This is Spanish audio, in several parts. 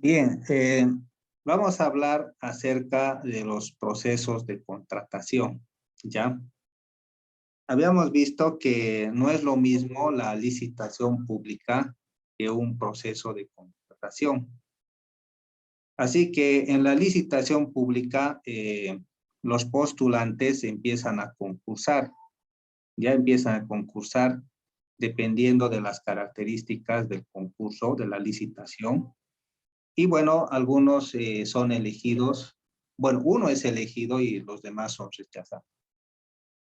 Bien, vamos a hablar acerca de los procesos de contratación, ¿ya? Habíamos visto que no es lo mismo la licitación pública que un proceso de contratación. Así que en la licitación pública, los postulantes empiezan a concursar, ya empiezan a concursar dependiendo de las características del concurso, de la licitación. Y bueno, algunos son elegidos, bueno, uno es elegido y los demás son rechazados.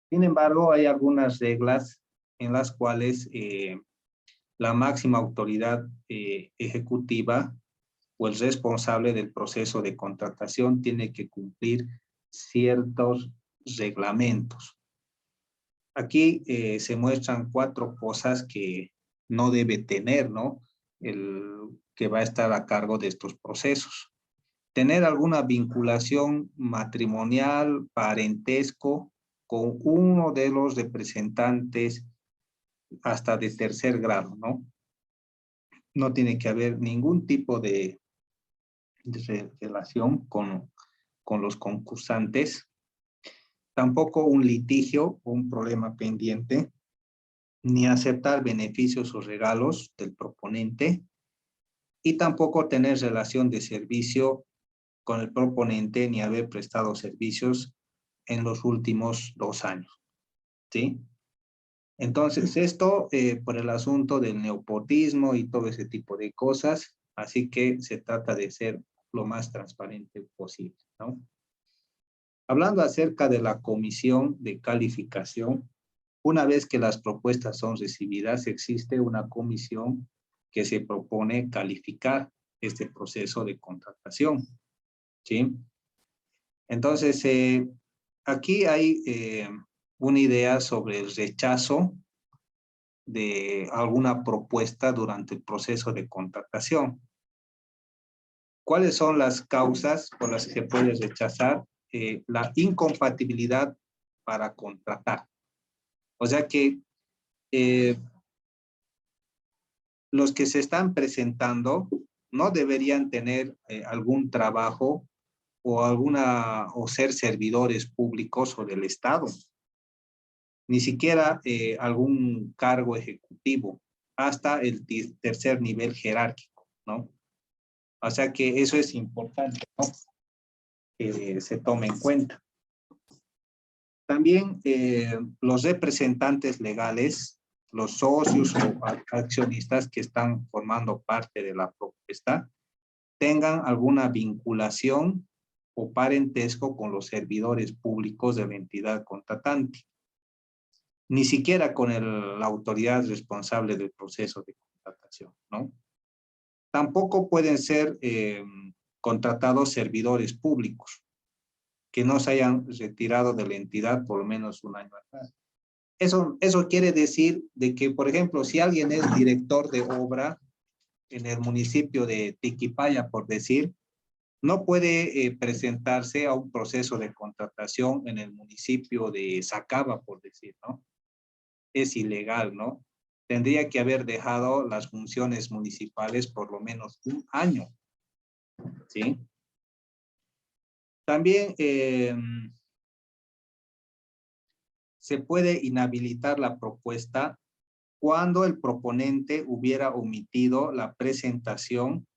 Sin embargo, hay algunas reglas en las cuales la máxima autoridad ejecutiva o el responsable del proceso de contratación tiene que cumplir ciertos reglamentos. Aquí se muestran 4 cosas que no debe tener, ¿no? El que va a estar a cargo de estos procesos. Tener alguna vinculación matrimonial, parentesco, con uno de los representantes hasta de tercer grado, ¿no? No tiene que haber ningún tipo de relación con los concursantes. Tampoco un litigio o un problema pendiente, ni aceptar beneficios o regalos del proponente, y tampoco tener relación de servicio con el proponente ni haber prestado servicios en los últimos 2 años, ¿sí? Entonces, esto por el asunto del nepotismo y todo ese tipo de cosas, así que se trata de ser lo más transparente posible, ¿no? Hablando acerca de la comisión de calificación, una vez que las propuestas son recibidas, existe una comisión que se propone calificar este proceso de contratación, ¿sí? Entonces, aquí hay una idea sobre el rechazo de alguna propuesta durante el proceso de contratación. ¿Cuáles son las causas por las que se puede rechazar? La incompatibilidad para contratar. O sea que los que se están presentando no deberían tener algún trabajo o ser servidores públicos o del Estado, ni siquiera algún cargo ejecutivo, hasta el tercer nivel jerárquico, ¿no? O sea que eso es importante, ¿no? Que se tome en cuenta. También los representantes legales, los socios o accionistas que están formando parte de la propuesta, tengan alguna vinculación o parentesco con los servidores públicos de la entidad contratante, ni siquiera con la autoridad responsable del proceso de contratación, ¿no? Tampoco pueden ser contratados servidores públicos que no se hayan retirado de la entidad por lo menos 1 año atrás. Eso quiere decir de que, por ejemplo, si alguien es director de obra en el municipio de Tiquipaya, por decir, no puede presentarse a un proceso de contratación en el municipio de Sacaba, por decir, ¿no? Es ilegal, ¿no? Tendría que haber dejado las funciones municipales por lo menos 1 año, ¿sí? También se puede inhabilitar la propuesta cuando el proponente hubiera omitido la presentación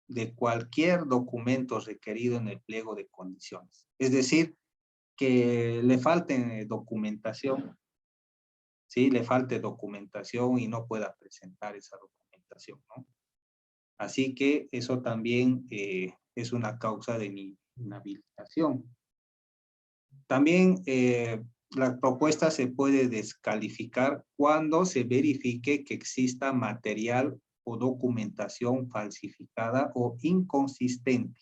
de cualquier documento requerido en el pliego de condiciones. Es decir, que le falte documentación, ¿sí? Le falte documentación y no pueda presentar esa documentación, ¿no? Así que eso también es una causa de inhabilitación. También la propuesta se puede descalificar cuando se verifique que exista material o documentación falsificada o inconsistente,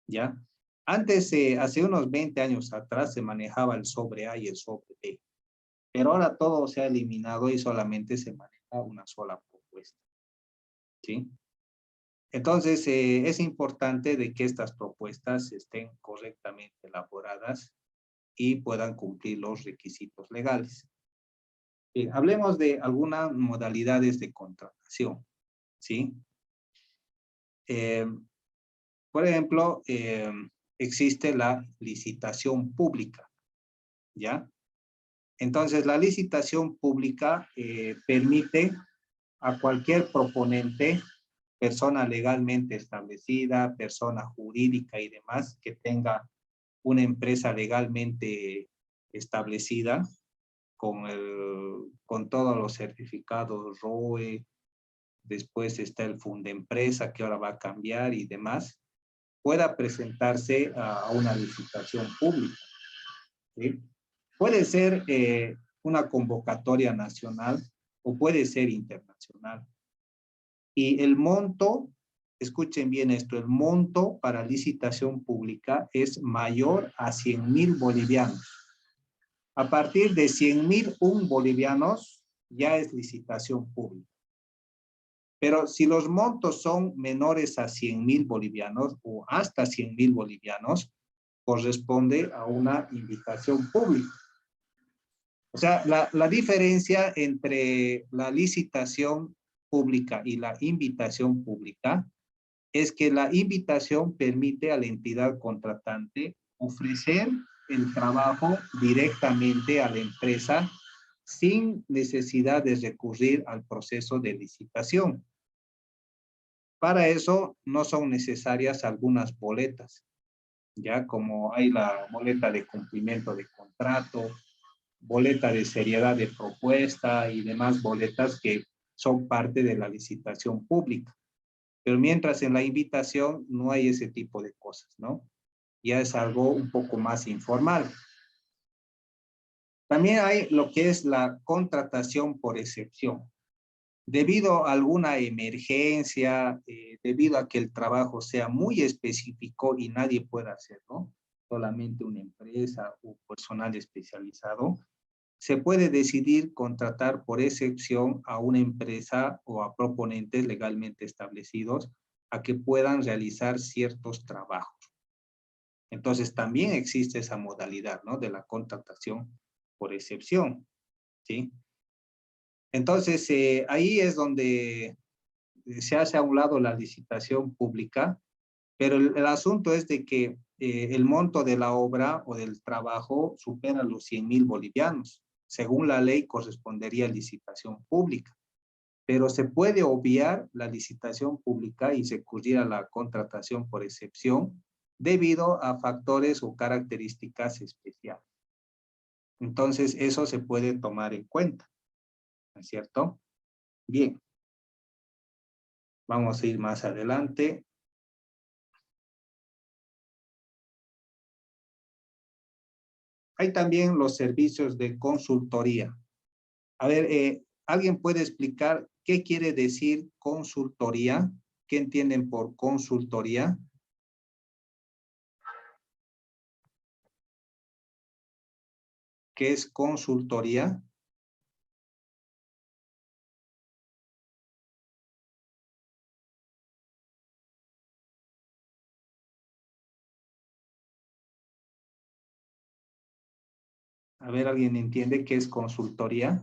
¿ya? Antes, hace unos 20 años atrás, se manejaba el sobre A y el sobre B, pero ahora todo se ha eliminado y solamente se maneja una sola propuesta, ¿sí? Entonces, es importante de que estas propuestas estén correctamente elaboradas y puedan cumplir los requisitos legales. Hablemos de algunas modalidades de contratación, ¿sí? Eh, por ejemplo, existe la licitación pública, ¿ya? Entonces, la licitación pública permite a cualquier proponente, persona legalmente establecida, persona jurídica y demás, que tenga una empresa legalmente establecida con todos los certificados ROE, después está el Fundempresa que ahora va a cambiar y demás, pueda presentarse a una licitación pública, ¿sí? Puede ser una convocatoria nacional o puede ser internacional. Y el monto, escuchen bien esto, el monto para licitación pública es mayor a 100.000 bolivianos. A partir de 100.001 bolivianos ya es licitación pública. Pero si los montos son menores a 100.000 bolivianos o hasta 100.000 bolivianos, corresponde a una invitación pública. O sea, la diferencia entre la licitación pública y la invitación pública es que la invitación permite a la entidad contratante ofrecer el trabajo directamente a la empresa sin necesidad de recurrir al proceso de licitación. Para eso no son necesarias algunas boletas, ya como hay la boleta de cumplimiento de contrato, boleta de seriedad de propuesta y demás boletas que son parte de la licitación pública. Pero mientras en la invitación no hay ese tipo de cosas, ¿no? Ya es algo un poco más informal. También hay lo que es la contratación por excepción. Debido a alguna emergencia, debido a que el trabajo sea muy específico y nadie pueda hacerlo, solamente una empresa o personal especializado, se puede decidir contratar por excepción a una empresa o a proponentes legalmente establecidos a que puedan realizar ciertos trabajos. Entonces, también existe esa modalidad, ¿no? De la contratación por excepción, ¿sí? Entonces, ahí es donde se hace a un lado la licitación pública, pero el asunto es de que el monto de la obra o del trabajo supera los 100.000 bolivianos. Según la ley, correspondería a licitación pública, pero se puede obviar la licitación pública y recurrir a la contratación por excepción debido a factores o características especiales. Entonces, eso se puede tomar en cuenta, ¿no es cierto? Bien, vamos a ir más adelante. Hay también los servicios de consultoría. A ver, ¿alguien puede explicar qué quiere decir consultoría? ¿Qué entienden por consultoría? ¿Qué es consultoría? A ver, ¿alguien entiende qué es consultoría?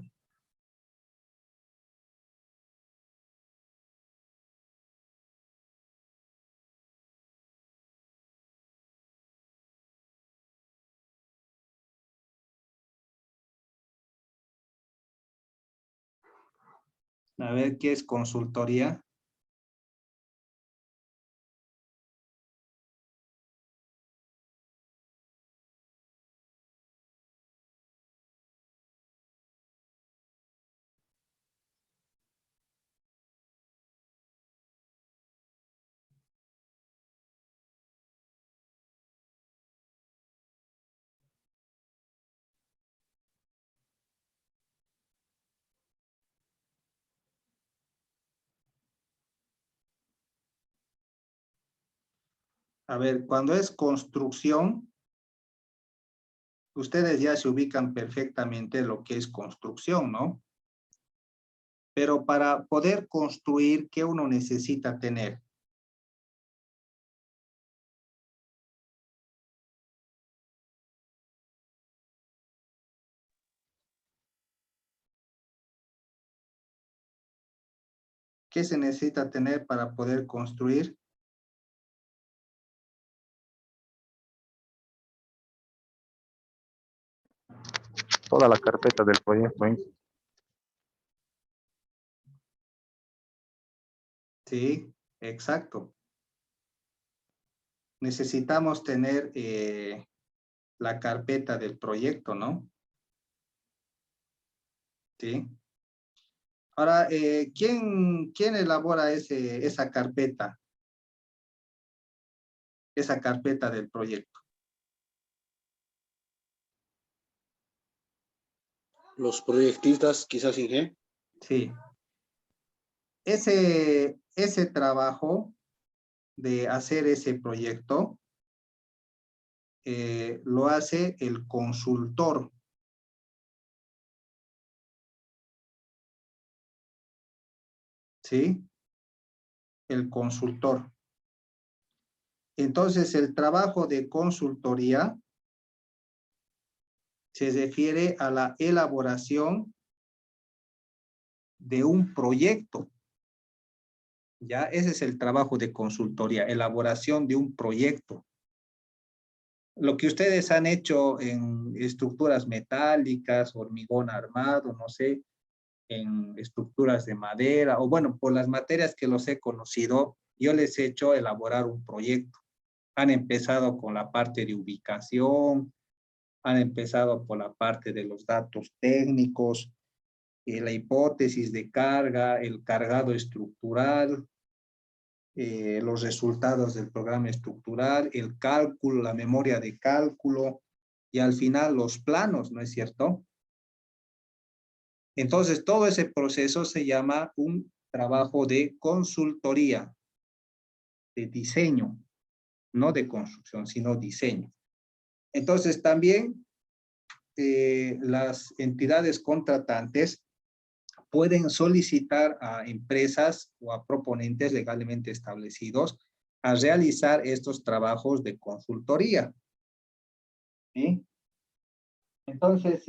A ver, ¿qué es consultoría? A ver, cuando es construcción, ustedes ya se ubican perfectamente lo que es construcción, ¿no? Pero para poder construir, ¿qué uno necesita tener? ¿Qué se necesita tener para poder construir? toda la carpeta del proyecto, ¿eh? Sí, exacto. Necesitamos tener la carpeta del proyecto, ¿no? Sí. Ahora, ¿quién elabora esa carpeta? Esa carpeta del proyecto. Los proyectistas, quizás Inge. Sí. Ese trabajo de hacer ese proyecto lo hace el consultor. ¿Sí? El consultor. Entonces, el trabajo de consultoría se refiere a la elaboración de un proyecto. Ya, ese es el trabajo de consultoría, elaboración de un proyecto. Lo que ustedes han hecho en estructuras metálicas, hormigón armado, no sé, en estructuras de madera, o bueno, por las materias que los he conocido, yo les he hecho elaborar un proyecto. Han empezado con la parte de ubicación, han empezado por la parte de los datos técnicos, la hipótesis de carga, el cargado estructural, los resultados del programa estructural, el cálculo, la memoria de cálculo y al final los planos, ¿no es cierto? Entonces, todo ese proceso se llama un trabajo de consultoría, de diseño, no de construcción, sino diseño. Entonces, también las entidades contratantes pueden solicitar a empresas o a proponentes legalmente establecidos a realizar estos trabajos de consultoría. ¿Sí? Entonces,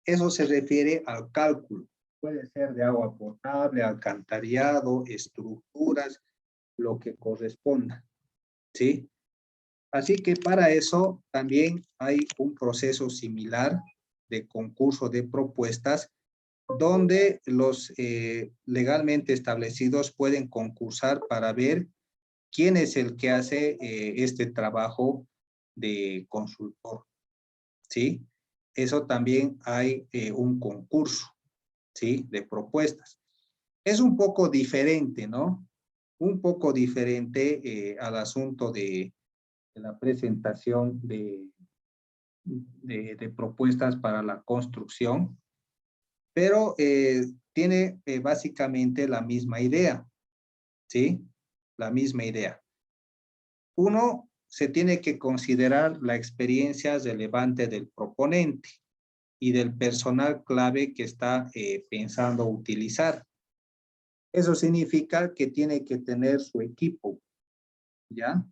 eso se refiere al cálculo. Puede ser de agua potable, alcantarillado, estructuras, lo que corresponda. ¿Sí? Así que para eso también hay un proceso similar de concurso de propuestas donde los legalmente establecidos pueden concursar para ver quién es el que hace este trabajo de consultor, ¿sí? Eso también hay un concurso, ¿sí? De propuestas. Es un poco diferente, ¿no? Un poco diferente al asunto de la presentación de propuestas para la construcción, pero tiene básicamente la misma idea, ¿sí? La misma idea. Uno, se tiene que considerar la experiencia relevante del proponente y del personal clave que está pensando utilizar. Eso significa que tiene que tener su equipo, ¿ya?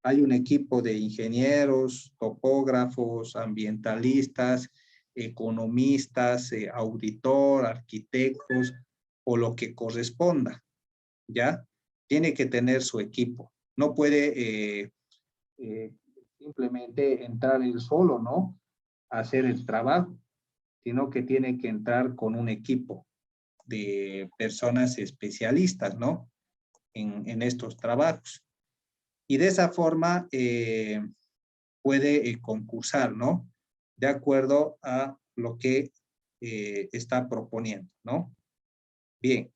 Hay un equipo de ingenieros, topógrafos, ambientalistas, economistas, auditor, arquitectos o lo que corresponda, ¿ya? Tiene que tener su equipo. No puede simplemente entrar él solo, ¿no? A hacer el trabajo, sino que tiene que entrar con un equipo de personas especialistas, ¿no? En estos trabajos. Y de esa forma puede concursar, ¿no? De acuerdo a lo que está proponiendo, ¿no? Bien.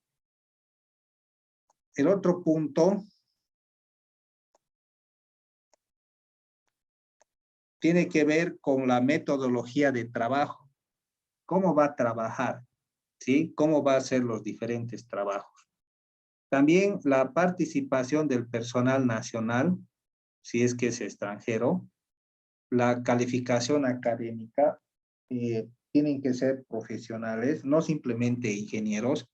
El otro punto tiene que ver con la metodología de trabajo. ¿Cómo va a trabajar? ¿Sí? ¿Cómo va a hacer los diferentes trabajos? También la participación del personal nacional, si es que es extranjero, la calificación académica, tienen que ser profesionales, no simplemente ingenieros,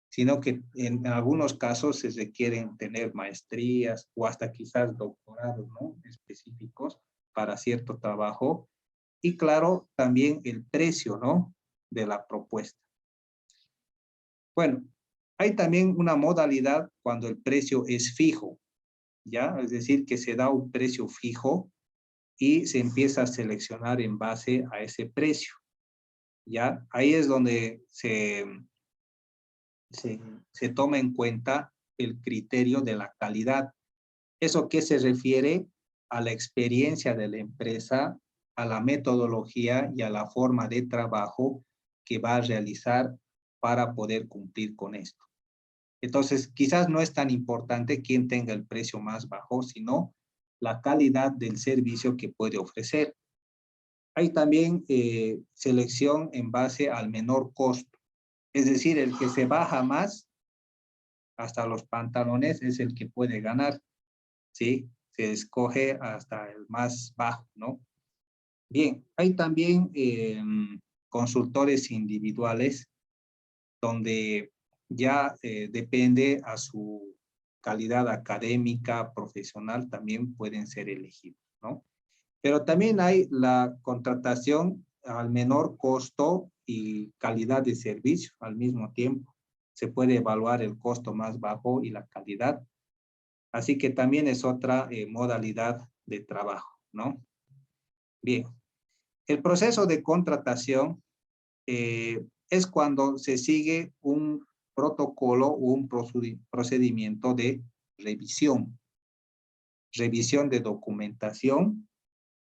sino que en algunos casos se requieren tener maestrías o hasta quizás doctorados, ¿no? Específicos para cierto trabajo. Y claro, también el precio, ¿no? De la propuesta. Bueno, hay también una modalidad cuando el precio es fijo, ¿ya? Es decir, que se da un precio fijo y se empieza a seleccionar en base a ese precio. ¿ya? Ahí es donde se toma en cuenta el criterio de la calidad. ¿Eso qué se refiere? A la experiencia de la empresa, a la metodología y a la forma de trabajo que va a realizar para poder cumplir con esto. Entonces, quizás no es tan importante quién tenga el precio más bajo, sino la calidad del servicio que puede ofrecer. Hay también selección en base al menor costo. Es decir, el que se baja más, hasta los pantalones, es el que puede ganar, ¿sí? Se escoge hasta el más bajo, ¿no? Bien, hay también consultores individuales donde ya depende a su calidad académica, profesional, también pueden ser elegidos, ¿no? Pero también hay la contratación al menor costo y calidad de servicio al mismo tiempo. Se puede evaluar el costo más bajo y la calidad. Así que también es otra modalidad de trabajo, ¿no? Bien, el proceso de contratación es cuando se sigue un protocolo o un procedimiento de revisión. Revisión de documentación,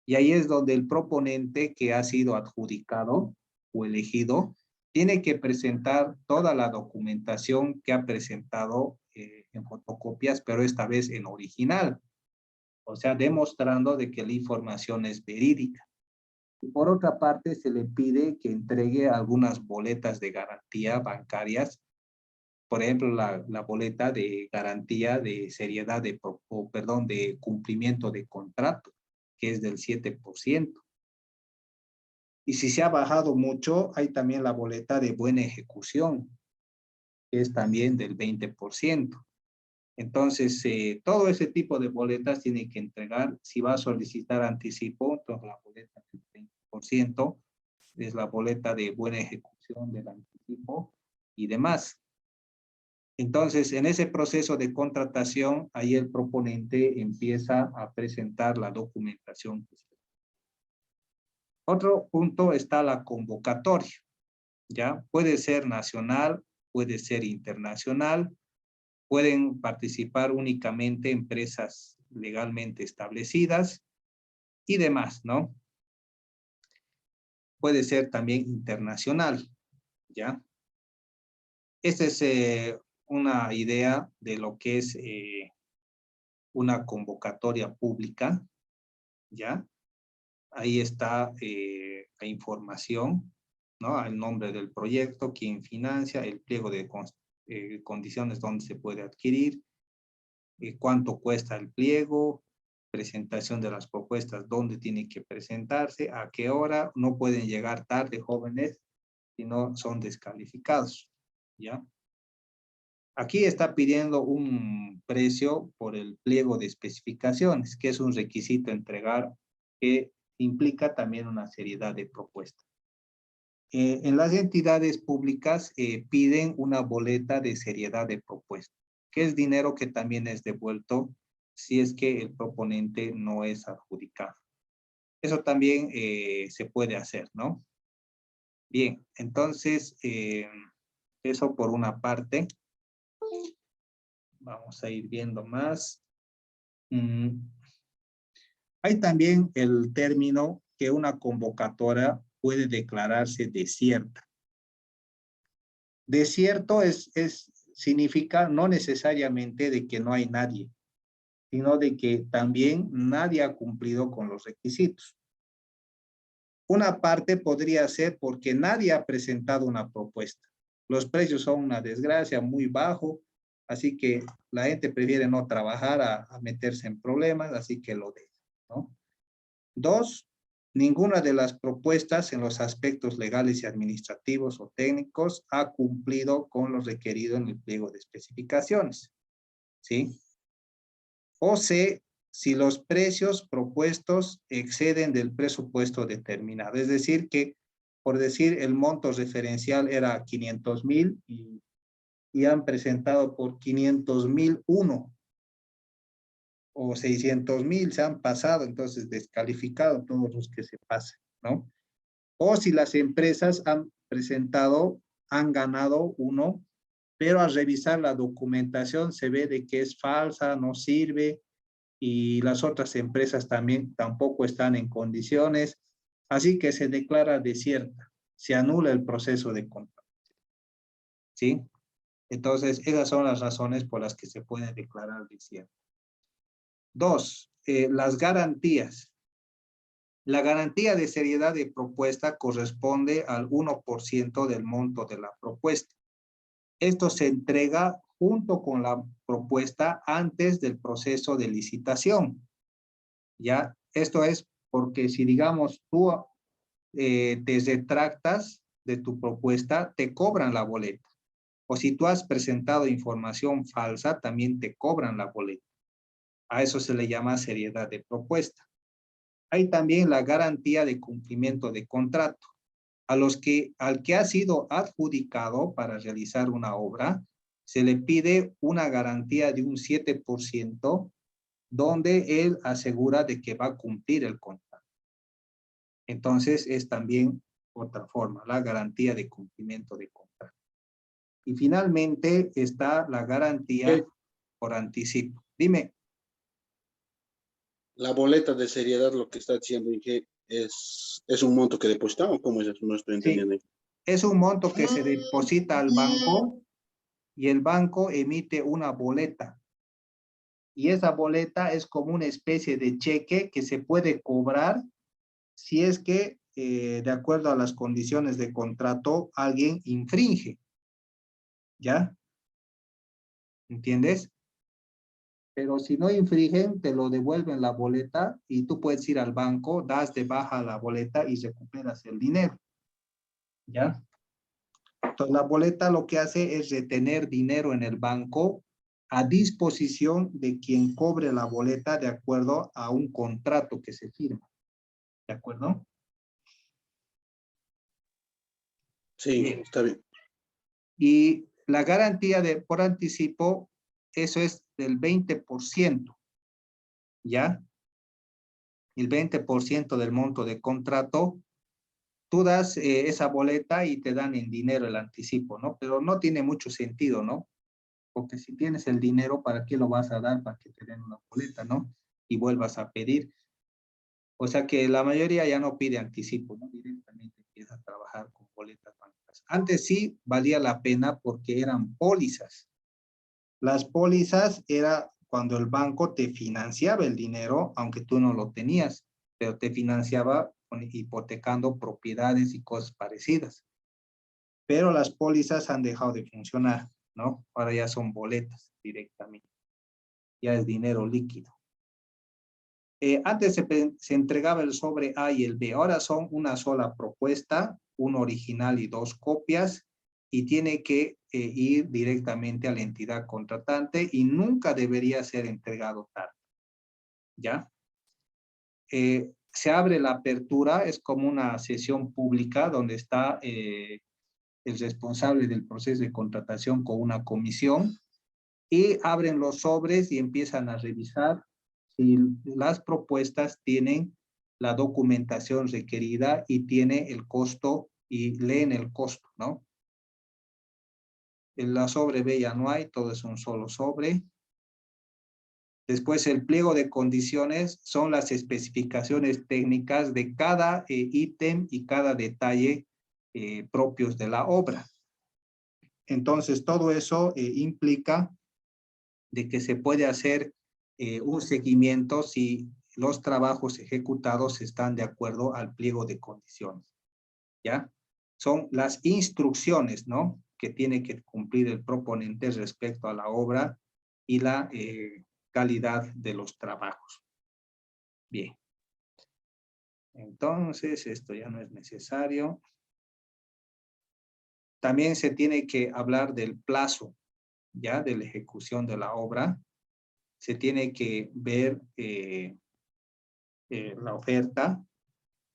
y ahí es donde el proponente que ha sido adjudicado o elegido tiene que presentar toda la documentación que ha presentado en fotocopias, pero esta vez en original. O sea, demostrando de que la información es verídica. Y por otra parte, se le pide que entregue algunas boletas de garantía bancarias, por ejemplo, la boleta de garantía de seriedad de cumplimiento de contrato, que es del 7%. Y si se ha bajado mucho, hay también la boleta de buena ejecución, que es también del 20%. Entonces, todo ese tipo de boletas tiene que entregar. Si va a solicitar anticipo, entonces la boleta del 20% es la boleta de buena ejecución del anticipo y demás. Entonces, en ese proceso de contratación, ahí el proponente empieza a presentar la documentación. Otro punto está la convocatoria, ¿ya? Puede ser nacional, puede ser internacional, pueden participar únicamente empresas legalmente establecidas y demás, ¿no? Puede ser también internacional, ¿ya? Esta es una idea de lo que es una convocatoria pública, ¿ya? Ahí está la información, ¿no? El nombre del proyecto, quién financia, el pliego de condiciones donde se puede adquirir, cuánto cuesta el pliego, presentación de las propuestas, dónde tiene que presentarse, a qué hora, no pueden llegar tarde jóvenes, si no son descalificados, ¿ya? Aquí está pidiendo un precio por el pliego de especificaciones, que es un requisito a entregar que implica también una seriedad de propuestas. En las entidades públicas piden una boleta de seriedad de propuesta, que es dinero que también es devuelto si es que el proponente no es adjudicado. Eso también se puede hacer, ¿no? Bien, entonces, eso por una parte. Vamos a ir viendo más. Hay también el término que una convocatoria puede declararse desierta. Desierto significa no necesariamente de que no hay nadie, sino de que también nadie ha cumplido con los requisitos. Una parte podría ser porque nadie ha presentado una propuesta. Los precios son una desgracia, muy bajo, así que la gente prefiere no trabajar a meterse en problemas, así que lo deja, ¿no? Dos, ninguna de las propuestas en los aspectos legales y administrativos o técnicos ha cumplido con lo requerido en el pliego de especificaciones, ¿sí? O C, si los precios propuestos exceden del presupuesto determinado. Es decir, que por decir el monto referencial era 500,000 y han presentado por 500,001 o 600,000, se han pasado, entonces descalificado todos los que se pasen, ¿no? O si las empresas han presentado, han ganado uno, pero al revisar la documentación se ve de que es falsa, no sirve, y las otras empresas también tampoco están en condiciones, así que se declara desierta, se anula el proceso de contrato. ¿Sí? Entonces, esas son las razones por las que se puede declarar desierto. Dos, las garantías. La garantía de seriedad de propuesta corresponde al 1% del monto de la propuesta. Esto se entrega junto con la propuesta antes del proceso de licitación. ¿Ya? Esto es porque si, digamos, tú te retractas de tu propuesta, te cobran la boleta. O si tú has presentado información falsa, también te cobran la boleta. A eso se le llama seriedad de propuesta. Hay también la garantía de cumplimiento de contrato. Al que ha sido adjudicado para realizar una obra, se le pide una garantía de un 7%, donde él asegura de que va a cumplir el contrato. Entonces, es también otra forma, la garantía de cumplimiento de contrato. Y finalmente está la garantía por anticipo. Dime. La boleta de seriedad, lo que está diciendo, Inge, es un monto que depositamos. ¿Cómo es eso? No estoy entendiendo. Sí, es un monto que se deposita al banco y el banco emite una boleta. Y esa boleta es como una especie de cheque que se puede cobrar si es que, de acuerdo a las condiciones de contrato, alguien infringe. ¿Ya? ¿Entiendes? Pero si no infringen, te lo devuelven la boleta y tú puedes ir al banco, das de baja la boleta y recuperas el dinero. ¿Ya? Entonces, la boleta lo que hace es retener dinero en el banco a disposición de quien cobre la boleta de acuerdo a un contrato que se firma. ¿De acuerdo? Sí, Bien. está bien. Y la garantía por anticipo, eso es del 20%. ¿Ya? El 20% del monto de contrato, tú das esa boleta y te dan en dinero el anticipo, ¿no? Pero no tiene mucho sentido, ¿no? Porque si tienes el dinero, ¿para qué lo vas a dar? Para que te den una boleta, ¿no? Y vuelvas a pedir. O sea que la mayoría ya no pide anticipo, ¿no? Directamente empieza a trabajar con boletas bancarias. Antes sí valía la pena porque eran pólizas. Las pólizas era cuando el banco te financiaba el dinero, aunque tú no lo tenías, pero te financiaba hipotecando propiedades y cosas parecidas. Pero las pólizas han dejado de funcionar, ¿no? Ahora ya son boletas directamente. Ya es dinero líquido. Antes se entregaba el sobre A y el B. Ahora son una sola propuesta, un original y 2 copias, y tiene que ir directamente a la entidad contratante y nunca debería ser entregado tarde. ¿Ya? Se abre la apertura, es como una sesión pública donde está el responsable del proceso de contratación con una comisión y abren los sobres y empiezan a revisar si las propuestas tienen la documentación requerida y tiene el costo y leen el costo, ¿no? En la sobre B ya no hay, todo es un solo sobre. Después el pliego de condiciones son las especificaciones técnicas de cada ítem y cada detalle propios de la obra. Entonces todo eso implica de que se puede hacer un seguimiento si los trabajos ejecutados están de acuerdo al pliego de condiciones. ¿Ya? Son las instrucciones, ¿no? Que tiene que cumplir el proponente respecto a la obra y la calidad de los trabajos. Bien. Entonces, esto ya no es necesario. También se tiene que hablar del plazo, ¿ya? De la ejecución de la obra. Se tiene que ver la oferta,